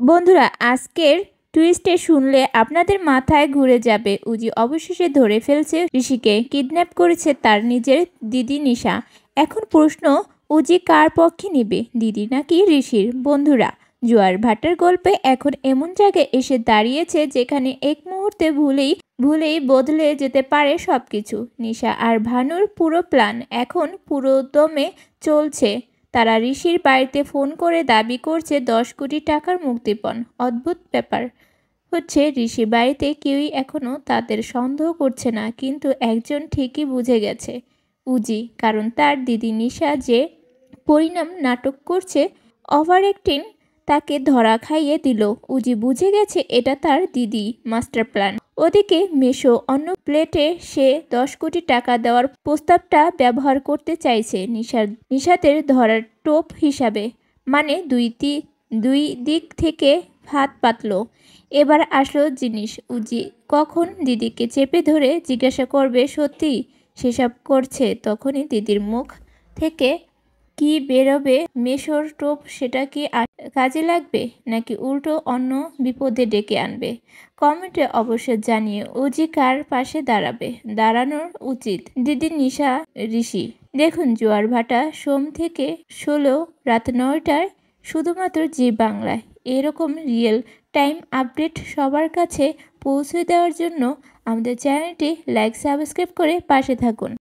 বন্ধুরা, আজকের টুইস্টে শুনলে আপনাদের মাথায় ঘুরে যাবে। উজি অবশেষে ধরে ফেলছে ঋষিকে। কিডন্যাপ করেছে তার নিজের দিদি নিশা। এখন প্রশ্ন, উজি কার পক্ষে নেবে, দিদি নাকি ঋষির? বন্ধুরা, জোয়ার ভাটার গল্পে এখন এমন জায়গায় এসে দাঁড়িয়েছে যেখানে এক মুহূর্তে ভুলেই বদলে যেতে পারে সবকিছু। নিশা আর ভানুর পুরো প্ল্যান এখন পুরো দমে চলছে। তারা ঋষির বাড়িতে ফোন করে দাবি করছে 10 কোটি টাকার মুক্তিপণ। অদ্ভুত ব্যাপার হচ্ছে, ঋষি বাড়িতে কেউই এখনও তাদের সন্দেহ করছে না, কিন্তু একজন ঠিকই বুঝে গেছে, উজি। কারণ তার দিদি নিশা যে পরিণাম নাটক করছে, ওভার অ্যাক্টিং, তাকে ধরা খাইয়ে দিল। উজি বুঝে গেছে এটা তার দিদি মাস্টার প্ল্যান। ওদিকে মেশো অন্য প্লেটে সে 10 কোটি টাকা দেওয়ার প্রস্তাবটা ব্যবহার করতে চাইছে নিশাতের ধরার টোপ হিসাবে। মানে দুই দিক থেকে হাত পাতলো। এবার আসলো জিনিস, উজি কখন দিদিকে চেপে ধরে জিজ্ঞাসা করবে সত্যি সেসব করছে, তখনই দিদির মুখ থেকে কি বেরোবে, মেশোর টোপ সেটা কি কাজে লাগবে নাকি উল্টো অন্য বিপদে ডেকে আনবে? কমেন্টে অবশ্যই জানিয়ে উজি কার পাশে দাঁড়ানোর উচিত, দিদি নিশা ঋষি? দেখুন জোয়ার ভাটা সোম থেকে 16 রাত 9টায় শুধুমাত্র জি বাংলায়। এরকম রিয়েল টাইম আপডেট সবার কাছে পৌঁছে দেওয়ার জন্য আমাদের চ্যানেলটি লাইক সাবস্ক্রাইব করে পাশে থাকুন।